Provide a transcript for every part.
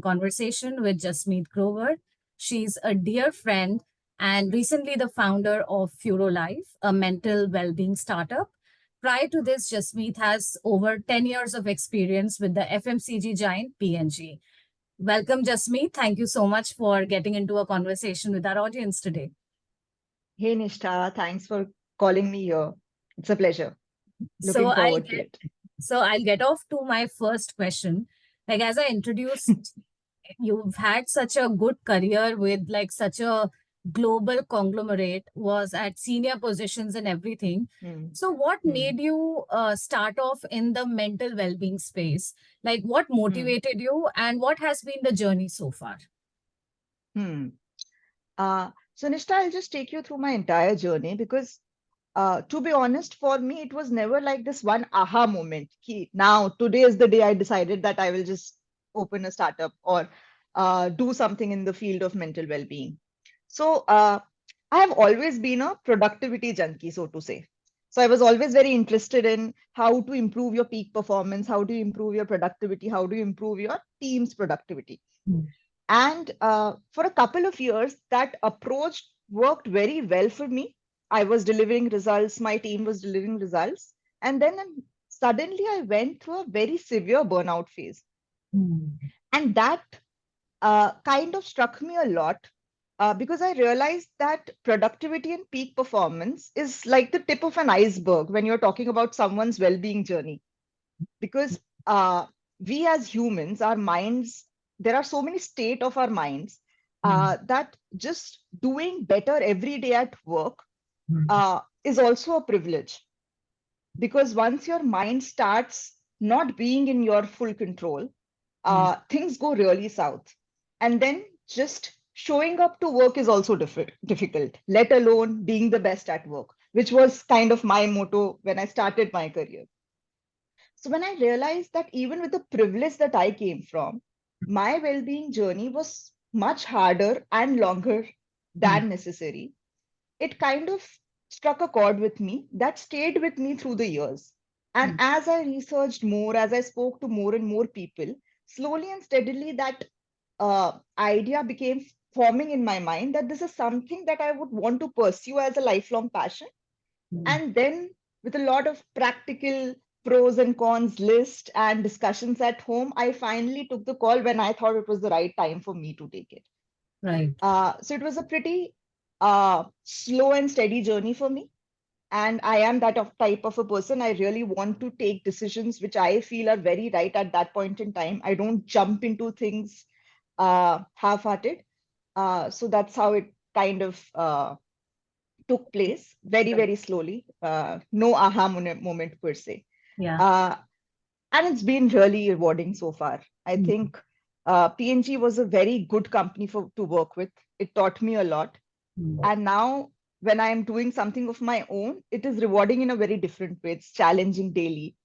conversation with Jasmeet Grover. She's a dear friend and recently the founder of Furolife, a mental well-being startup. Prior to this, Jasmeet has over 10 years of experience with the FMCG giant P&G. Welcome, Jasmeet. Thank you so much for getting into a conversation with our audience today. Hey Nishtha, thanks for calling me here. It's a pleasure. So Looking I'll forward to get it. so I'll get off to my first question. Like as I introduced, you've had such a good career with like such a global conglomerate, was at senior positions and everything. Hmm. So what Hmm. made you start off in the mental well-being space? Like what Hmm. motivated you and what has been the journey so far? Hmm. So Nishtha, I'll just take you through my entire journey because to be honest, for me, it was never like this one aha moment. Ki, now, today is the day I decided that I will just open a startup or do something in the field of mental well-being. So I have always been a productivity junkie, so to say. So I was always very interested in how to improve your peak performance, how to improve your productivity, how to improve your team's productivity. Mm. And for a couple of years, that approach worked very well for me. I was delivering results, my team was delivering results. And then suddenly I went through a very severe burnout phase. Mm. And that kind of struck me a lot because I realized that productivity and peak performance is like the tip of an iceberg when you're talking about someone's well being journey. Because we as humans, our minds, there are so many state of our minds Mm. that just doing better every day at work Mm. is also a privilege. Because once your mind starts not being in your full control, Mm. things go really south. And then just showing up to work is also difficult, let alone being the best at work, which was kind of my motto when I started my career. So when I realized that even with the privilege that I came from, my well-being journey was much harder and longer Mm. than necessary, it kind of struck a chord with me that stayed with me through the years. And Mm. as I researched more, as I spoke to more and more people, slowly and steadily that idea became forming in my mind that this is something that I would want to pursue as a lifelong passion. Mm. And then, with a lot of practical pros and cons list and discussions at home, I finally took the call when I thought it was the right time for me to take it. Right. So it was a pretty slow and steady journey for me. And I am that of type of a person. I really want to take decisions which I feel are very right at that point in time. I don't jump into things half-hearted. So that's how it kind of took place very, Right. very slowly. No aha moment per se. Yeah. Uh, and it's been really rewarding so far. I Mm. think P&G was a very good company to work with. It taught me a lot. Mm. And now, when I'm doing something of my own, it is rewarding in a very different way. It's challenging daily.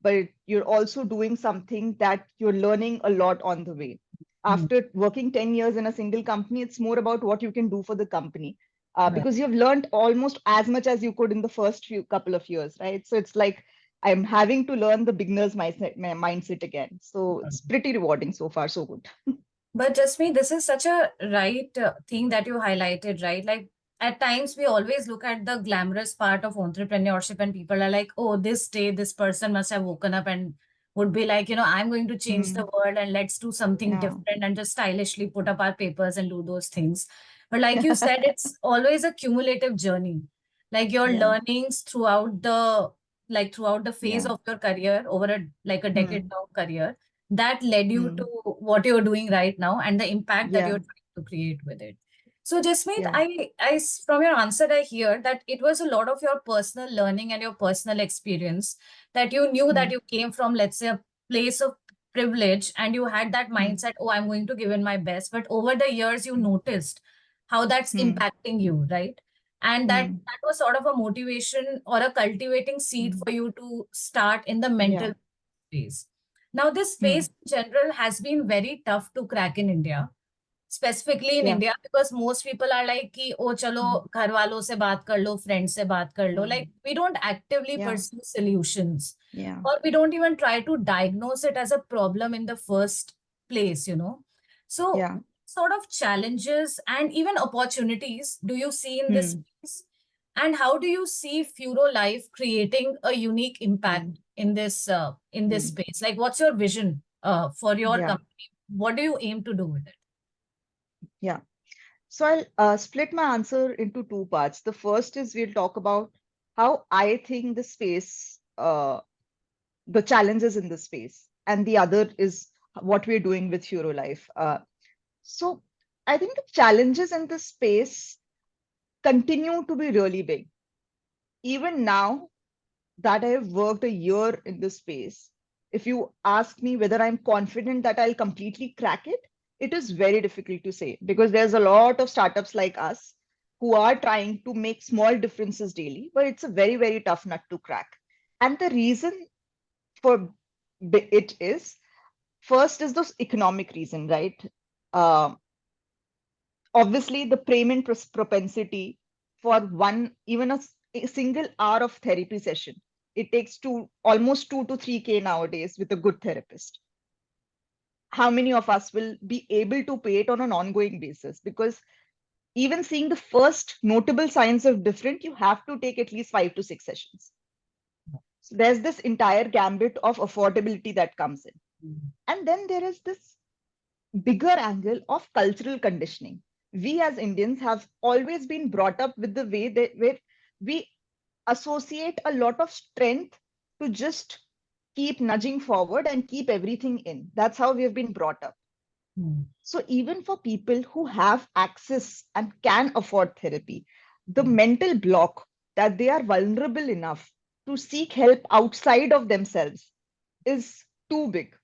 But you're also doing something that you're learning a lot on the way. Mm. After working 10 years in a single company, it's more about what you can do for the company Right. because you've learned almost as much as you could in the first few couple of years, right? So it's like I'm having to learn the beginner's mindset again. So it's pretty rewarding so far, so good. But Jasmeet, this is such a right thing that you highlighted, right? Like at times we always look at the glamorous part of entrepreneurship, and people are like, oh, this day this person must have woken up and would be like, I'm going to change the Mm, world and let's do something yeah. different and just stylishly put up our papers and do those things. But like you said, it's always a cumulative journey. Like your Yeah. learnings throughout the phase Yeah. of your career over a decade Hmm. long career that led you to Hmm. what you're doing right now and the impact that you're Yeah. trying to create with it. So, Jasmeet, Yeah. from your answer, I hear that it was a lot of your personal learning and your personal experience that you knew that Hmm. you came from, let's say, a place of privilege and you had that Hmm. mindset, oh, I'm going to give in my best. But over the years, you noticed how that's Hmm. impacting you, right? And that Hmm. that was sort of a motivation or a cultivating seed Hmm. for you to start in the Yeah. mental space. Now, this Hmm. space in general has been very tough to crack in India, specifically in Yeah. India, because most people are like, कि, oh, chalo, Hmm. घर वालों से बात कर लो, friends से बात कर लो. Hmm. Like, we don't actively Yeah. pursue solutions, Yeah. or we don't even try to diagnose it as a problem in the first place, you know. So, Yeah. sort of challenges and even opportunities do you see in this Hmm. space? And how do you see Furo Life creating a unique impact Hmm. in this Hmm. space? Like, what's your vision for your Yeah. company? What do you aim to do with it? Yeah. So I'll split my answer into two parts. The first is we'll talk about how I think the challenges in the space, and the other is what we're doing with Furolife. So I think the challenges in this space continue to be really big. Even now that I have worked a year in this space, if you ask me whether I'm confident that I'll completely crack it, it is very difficult to say because there's a lot of startups like us who are trying to make small differences daily, but it's a very, very tough nut to crack. And the reason for it is first is this economic reason, right? Uh, Obviously, the payment propensity for one, even a single hour of therapy session, it takes almost 2 to 3K nowadays with a good therapist. How many of us will be able to pay it on an ongoing basis? Because even seeing the first notable signs of different, you have to take at least 5 to 6 sessions. So there's this entire gambit of affordability that comes in. And then there is this bigger angle of cultural conditioning. We as Indians have always been brought up with the way that where we associate a lot of strength to just keep nudging forward and keep everything in. That's how we have been brought up. Mm. So even for people who have access and can afford therapy, the mental block that they are vulnerable enough to seek help outside of themselves is too big.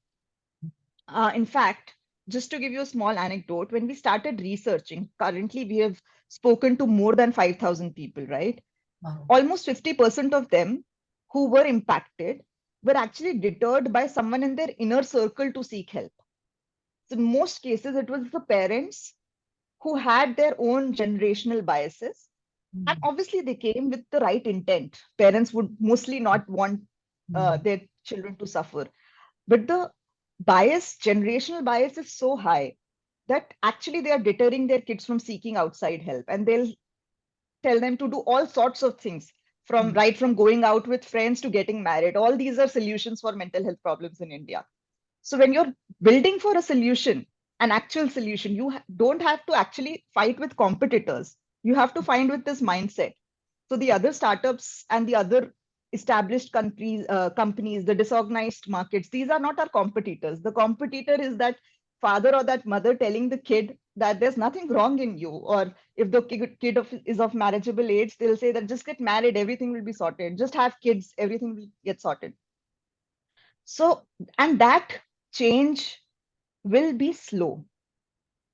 In fact, just to give you a small anecdote, when we started researching, currently we have spoken to more than 5,000 people, right? Wow. Almost 50% of them who were impacted were actually deterred by someone in their inner circle to seek help. So, in most cases, it was the parents who had their own generational biases. And Mm. obviously, they came with the right intent. Parents would mostly not want Mm. their children to suffer. But the generational bias is so high that actually they are deterring their kids from seeking outside help. And they'll tell them to do all sorts of things Mm. from going out with friends to getting married. All these are solutions for mental health problems in India. So when you're building for a solution, an actual solution, you don't have to actually fight with competitors. You have to find with this mindset. So the other startups and the other established companies, the disorganized markets, these are not our competitors. The competitor is that father or that mother telling the kid that there's nothing wrong in you. Or if the is of marriageable age, they'll say that just get married, everything will be sorted. Just have kids, everything will get sorted. So, and that change will be slow.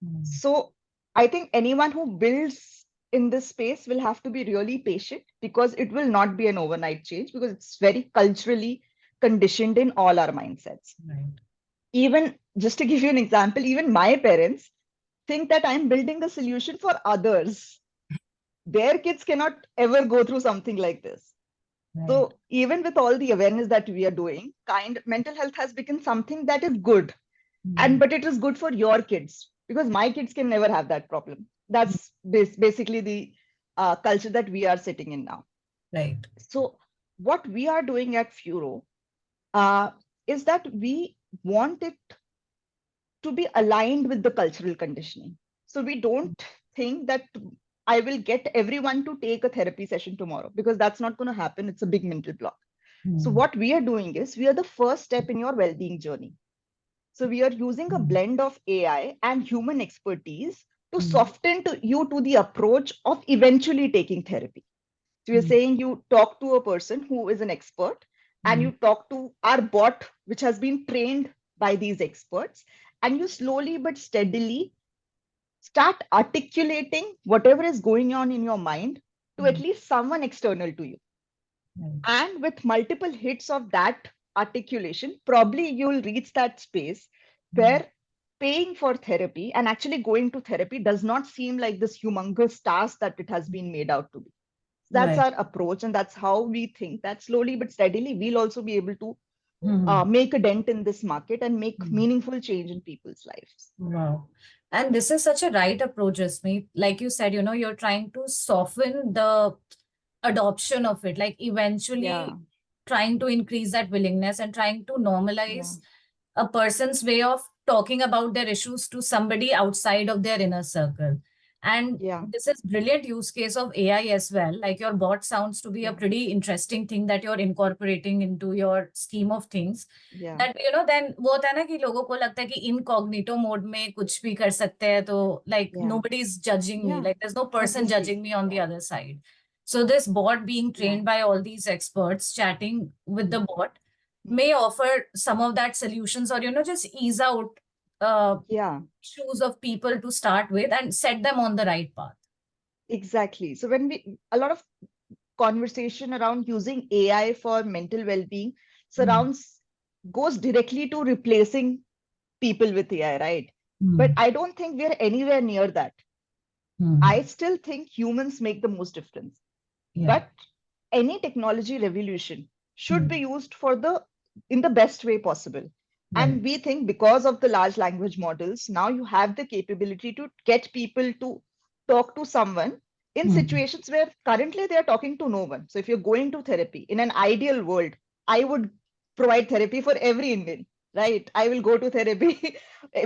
Mm. So I think anyone who builds in this space will have to be really patient because it will not be an overnight change because it's very culturally conditioned in all our mindsets. Right. Even just to give you an example, even my parents think that I'm building a solution for others. Their kids cannot ever go through something like this. Right. So even with all the awareness that we are doing, mental health has become something that is good, and Mm. but it is good for your kids because my kids can never have that problem. Mm. That's basically the culture that we are sitting in now. Right. So what we are doing at Furo uh, is that we want it to be aligned with the cultural conditioning. So we don't think that I will get everyone to take a therapy session tomorrow because that's not going to happen. It's a big mental block. So Mm. what we are doing is we are the first step in your well-being journey. So we are using a Mm. blend of AI and human expertise to Mm. soften you to the approach of eventually taking therapy. So you're Mm. saying you talk to a person who is an expert and Mm. you talk to our bot, which has been trained by these experts, and you slowly but steadily start articulating whatever is going on in your mind to at Mm. least someone external to you. Right. And with multiple hits of that articulation, probably you'll reach that space Mm. where paying for therapy and actually going to therapy does not seem like this humongous task that it has been made out to be. That's Right. our approach, and that's how we think that slowly but steadily we'll also be able to Hmm. make a dent in this market and make Hmm. meaningful change in people's lives. Wow. And this is such a right approach, Jasmeet. Like you said, you're trying to soften the adoption of it, like Yeah, eventually trying to increase that willingness and trying to yeah, normalize a person's way of talking about their issues to somebody outside of their inner circle. And yeah, this is brilliant use case of AI as well. Like your bot sounds to be a yeah, pretty interesting thing that you're incorporating into your scheme of things. yeah, That then वो होता है ना कि लोगों को लगता है कि इनकॉग्निटो मोड में कुछ भी कर सकते हैं, तो like yeah, nobody is judging me, yeah, like there's no person obviously. judging me on the Yeah, other side. So this bot being yeah, trained by all these experts chatting with the mm, bot mm, may offer some of that solutions, or just ease out uh, yeah, issues of people to start with and set them on the right path. exactly. So when a lot of conversation around using AI for mental well-being Hmm. surrounds goes directly to replacing people with AI, right? But Hmm. I don't think we're anywhere near that. I Hmm. still think humans make the most difference. Yeah. But any technology revolution should Hmm. be used for the in the best way possible. Right. And we think because of the large language models, now you have the capability to get people to talk to someone in Hmm. situations where currently they are talking to no one. So if you're going to therapy in an ideal world, I would provide therapy for every Indian, right? I will go to therapy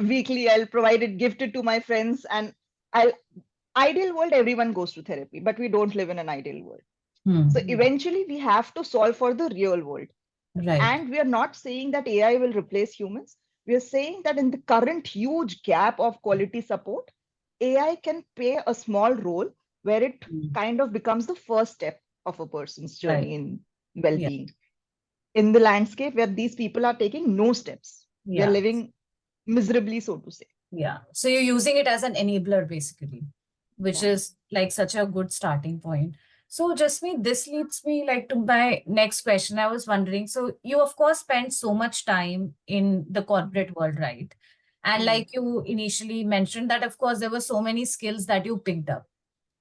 weekly, I'll provide it gifted to my friends, and I'll ideal world, everyone goes to therapy, but we don't live in an ideal world. So Hmm. eventually, we have to solve for the real world. Right. And we are not saying that AI will replace humans. We are saying that in the current huge gap of quality support, AI can play a small role where it Hmm. kind of becomes the first step of a person's Right. journey in well Yeah. being. In the landscape where these people are taking no steps, we are Yeah. living miserably, so to say. Yeah. So you're using it as an enabler basically, which Yeah. is like such a good starting point. So Jasmeet, this leads me like to my next question. I was wondering, so you of course spent so much time in the corporate world, right? And Hmm. like you initially mentioned that of course there were so many skills that you picked up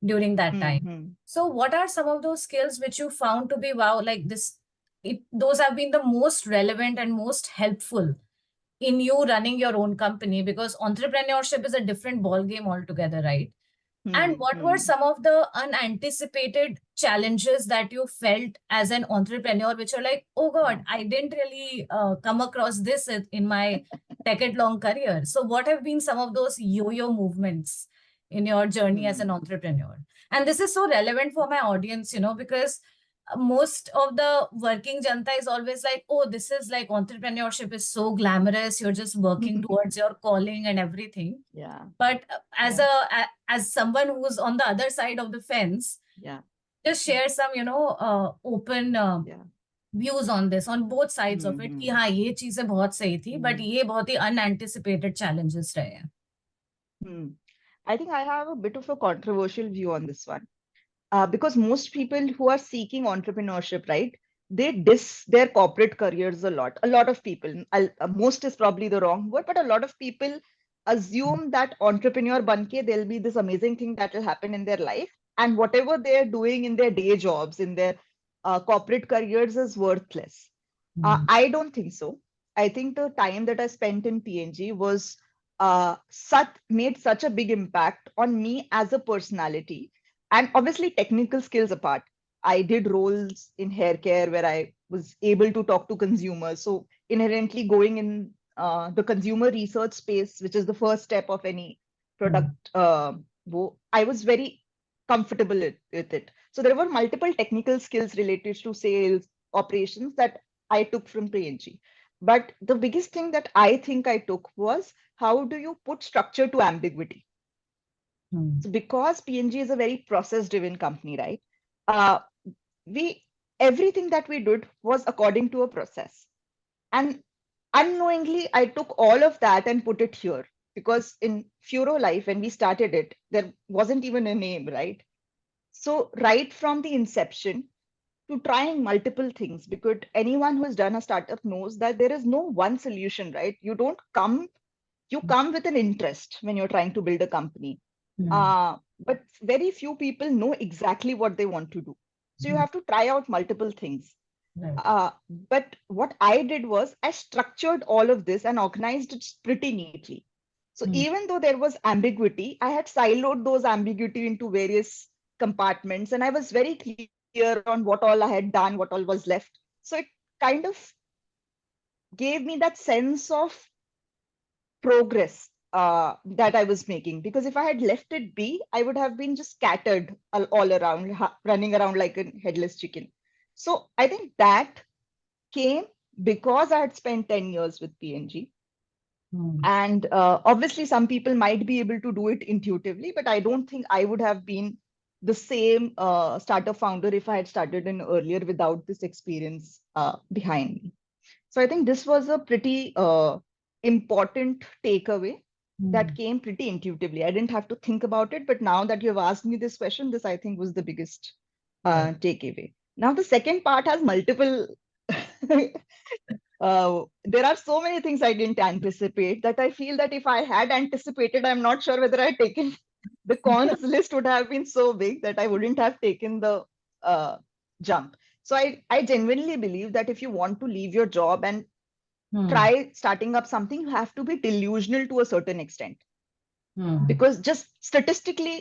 during that Hmm. time. Hmm. So what are some of those skills which you found to be wow, like this, those have been the most relevant and most helpful in you running your own company, because entrepreneurship is a different ball game altogether, right? And Hmm. what were Hmm. some of the unanticipated challenges that you felt as an entrepreneur, which are like, oh God, Yeah. I didn't really come across this in my decade long career. So, what have been some of those yo yo movements in your journey as Hmm. an entrepreneur? And this is so relevant for my audience, because most of the working janta is always like, oh, this is like entrepreneurship is so glamorous. You're just working towards your calling and everything. Yeah. But Yeah. as someone who's on the other side of the fence, Yeah. just share some open Yeah. views on this on both sides of it कि Hmm. हाँ ये चीजें बहुत सही थी but Hmm. ये बहुत ही unanticipated challenges रहे हैं. Hmm. I think I have a bit of a controversial view on this one. Because most people who are seeking entrepreneurship, right, they diss their corporate careers a lot. A lot of people, most is probably the wrong word, but a lot of people assume that entrepreneur banke, there'll be this amazing thing that will happen in their life. And whatever they're doing in their day jobs, in their corporate careers is worthless. Hmm. I don't think so. I think the time that I spent in PNG was made such a big impact on me as a personality, and obviously technical skills apart. I did roles in hair care where I was able to talk to consumers. So inherently going in the consumer research space, which is the first step of any product, Hmm. I was very comfortable with it. So there were multiple technical skills related to sales operations that I took from PNG. But the biggest thing that I think I took was how do you put structure to ambiguity? Hmm. So because PNG is a very process-driven company, right? Uh, we everything that we did was according to a process, and unknowingly I took all of that and put it here because in Furolife when we started it, there wasn't even a name, right? So right from the inception to trying multiple things, because anyone who has done a startup knows that there is no one solution, right? You come with an interest when you're trying to build a company, Hmm. but very few people know exactly what they want to do. So you Hmm. have to try out multiple things. Right. But what I did was I structured all of this and organized it pretty neatly. So Hmm. even though there was ambiguity, I had siloed those ambiguity into various compartments, and I was very clear on what all I had done, what all was left. So it kind of gave me that sense of progress that I was making. Because if I had left it be, I would have been just scattered all around, running around like a headless chicken. So I think that came because I had spent 10 years with PNG. Hmm. And obviously, some people might be able to do it intuitively, but I don't think I would have been the same startup founder if I had started in earlier without this experience behind me. So I think this was a pretty important takeaway that Hmm. came pretty intuitively. I didn't have to think about it, but now that you have asked me this question, this I think was the biggest Right. takeaway. Now the second part has multiple. There are so many things I didn't anticipate that I feel that if I had anticipated, I'm not sure whether I'd taken the cons list would have been so big that I wouldn't have taken the uh, jump. So I genuinely believe that if you want to leave your job and Hmm. try starting up something, you have to be delusional to a certain extent, Hmm. because just statistically,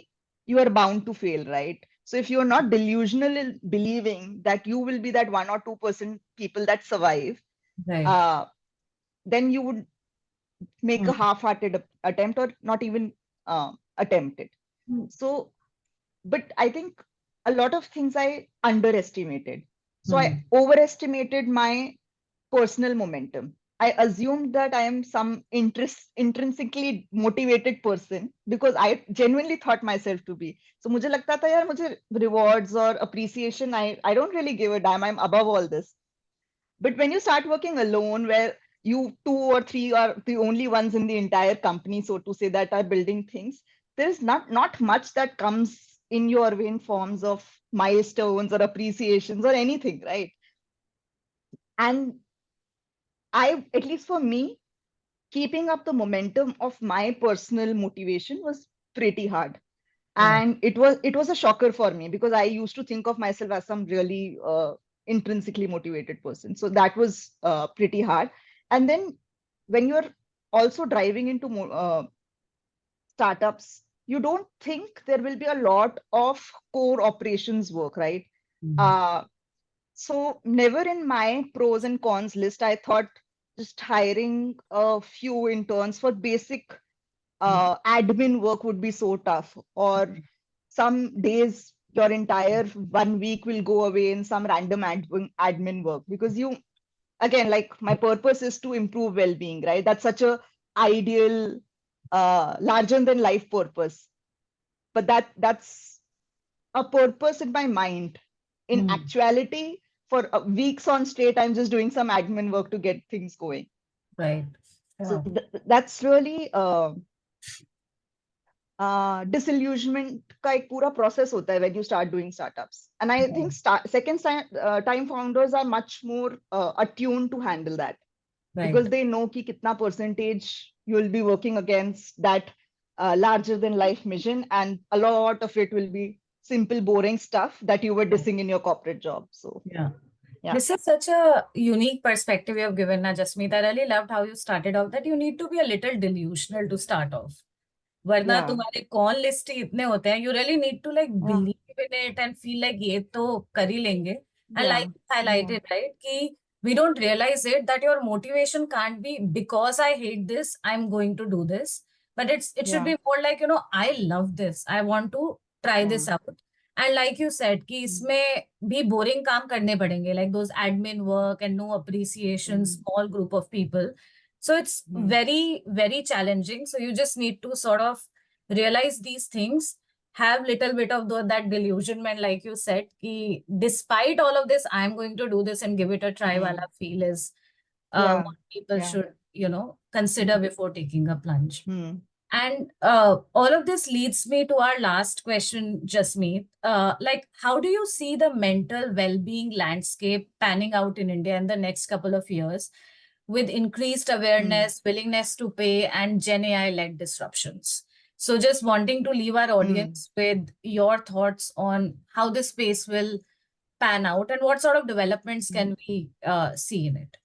you are bound to fail, right? So if you're not delusional in believing that you will be that 1 or 2% people that survive, Right. uh, then you would make Hmm. a half-hearted attempt or not even attempt it. Hmm. So, but I think a lot of things I underestimated. So I Hmm. overestimated my personal momentum. I assumed that I am some intrinsically motivated person because I genuinely thought myself to be. So मुझे लगता था यार मुझे rewards or appreciation I don't really give a damn. I'm above all this. But when you start working alone, where you two or three are the only ones in the entire company, so to say, that are building things, there's not much that comes in your way in forms of milestones or appreciations or anything, right? And I, at least for me, keeping up the momentum of my personal motivation was pretty hard. Right. And it was a shocker for me because I used to think of myself as some really intrinsically motivated person. So that was pretty hard. And then when you're also driving into startups, you don't think there will be a lot of core operations work, right? Hmm. uh, so never in my pros and cons list I thought just hiring a few interns for basic Hmm. admin work would be so tough, or some days your entire 1 week will go away in some random admin work, because you, again, like, my purpose is to improve well-being, right? That's such a ideal larger than life purpose, but that's a purpose in my mind. In Hmm. actuality, for weeks on straight, I'm just doing some admin work to get things going. Right. So Yeah. that's really disillusionment का एक पूरा process होता है when you start doing startups. And I think second time founders are much more attuned to handle that, Right. because they know कि कितना percentage you'll be working against that larger than life mission, and a lot of it will be simple boring stuff that you were Right. dissing in your corporate job. So Yeah. yeah. This is such a unique perspective you have given, na, Jasmeet. I really loved how you started off that you need to be a little delusional to start off. वरना Yeah. तुम्हारे call list ही इतने होते हैं, you really need to like Yeah. Believe in it and feel like ये तो कर ही लेंगे. And Yeah. Like Yeah. Highlighted right कि we don't realize it that your motivation can't be because I hate this I'm going to do this, but it should Yeah. be more like, I love this, I want to try Yeah. this out. And like you said कि Mm. इसमें भी boring काम करने पड़ेंगे, like those admin work and no appreciation, Mm. small group of people. So it's Mm. very, very challenging. So you just need to sort of realize these things, have little bit of that delusionment, like you said, ki despite all of this I'm going to do this and give it a try. Mm. Wala feel is Yeah. what people Yeah. should consider before taking a plunge. Mm. And all of this leads me to our last question, Jasmeet. Like, how do you see the mental well-being landscape panning out in India in the next couple of years with increased Mm. awareness, willingness to pay, and Gen AI-led disruptions? So just wanting to leave our Mm. audience with your thoughts on how this space will pan out, and what sort of developments Mhm. can we see in it?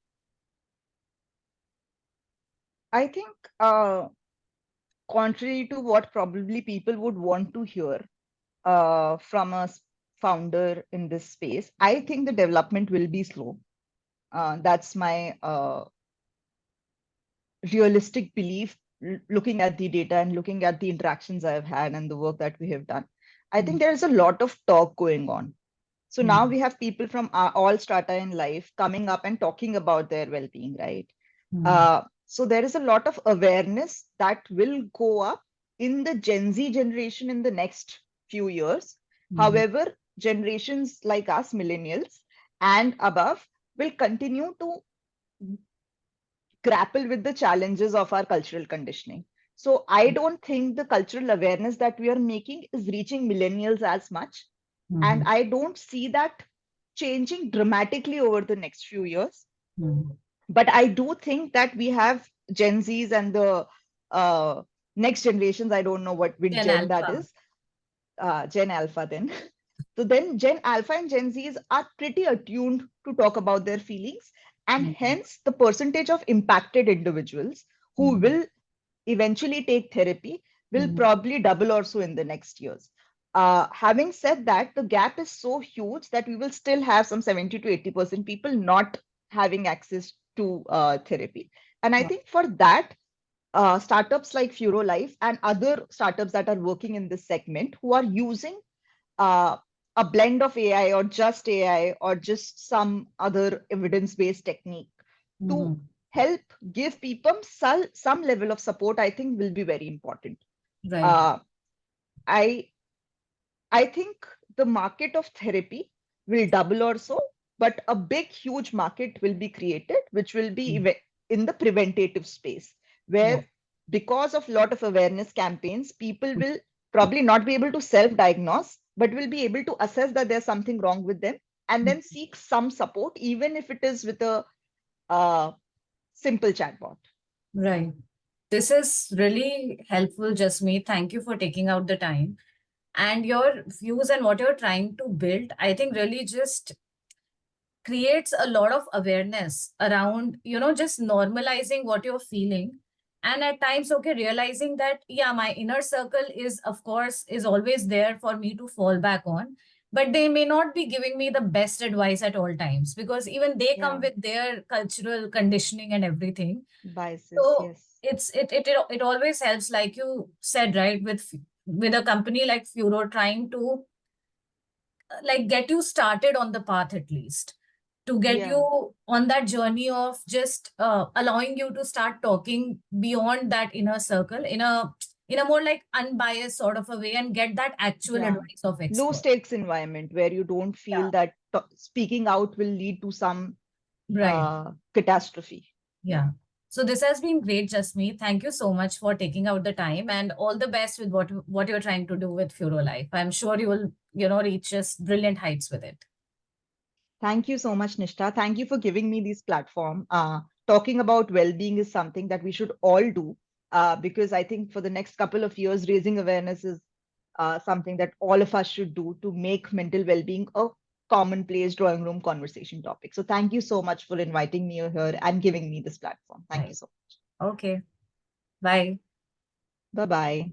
I think, contrary to what probably people would want to hear from a founder in this space, I think the development will be slow. That's my realistic belief, looking at the data and looking at the interactions I've had and the work that we have done. I think Mm, there is a lot of talk going on. So now mm, we have people from all strata in life coming up and talking about their well-being, right? mm, So there is a lot of awareness that will go up in the Gen Z generation in the next few years. mm, However, generations like us, millennials and above, will continue to grapple with the challenges of our cultural conditioning. So I don't think the cultural awareness that we are making is reaching millennials as much. And mm, I don't see that changing dramatically over the next few years. mm. But I do think that we have Gen Zs and the next generations. I don't know what which Gen gen that Alpha. is. Gen Alpha then. So then Gen Alpha and Gen Zs are pretty attuned to talk about their feelings, and Mm, hence the percentage of impacted individuals who mm, will eventually take therapy will mm, probably double or so in the next years. Having said that, the gap is so huge that we will still have some 70 to 80% people not having access to therapy. And I wow. think for that, startups like Furolife and other startups that are working in this segment who are using uh, a blend of AI or just AI or just some other evidence-based technique to Mhm. help give people some level of support, I think will be very important. Right. Uh, I I think the market of therapy will double or so, but a big, huge market will be created, which will be Mm, in the preventative space, yeah. where because of lot of awareness campaigns, people will probably not be able to self-diagnose, but will be able to assess that there's something wrong with them and Mm, then seek some support, even if it is with a uh, simple chatbot. right. This is really helpful, Jasmeet. Thank you for taking out the time. And your views and what you're trying to build, I think really just creates a lot of awareness around, just normalizing what you're feeling. And at times, okay, realizing that, yeah, my inner circle is, of course, is always there for me to fall back on. But they may not be giving me the best advice at all times, because even they come Yeah, with their cultural conditioning and everything. biases, So yes. it always helps, like you said, right, with a company like Furo trying to like get you started on the path, at least to get Yeah, you on that journey of just allowing you to start talking beyond that inner circle in a more like unbiased sort of a way, and get that actual yeah. advice of Low expert. stakes environment where you don't Yeah. feel that speaking out will lead to some Right. catastrophe. Yeah. Yeah. So this has been great, Jasmeet. Thank you so much for taking out the time, and all the best with what you're trying to do with Furo Life. I'm sure you will, reach just brilliant heights with it. Thank you so much, Nishta. Thank you for giving me this platform. Talking about well-being is something that we should all do because I think for the next couple of years, raising awareness is something that all of us should do to make mental well-being a commonplace drawing room conversation topic. So thank you so much for inviting me here and giving me this platform. Thank you Right. so much. Okay. Bye. Bye-bye.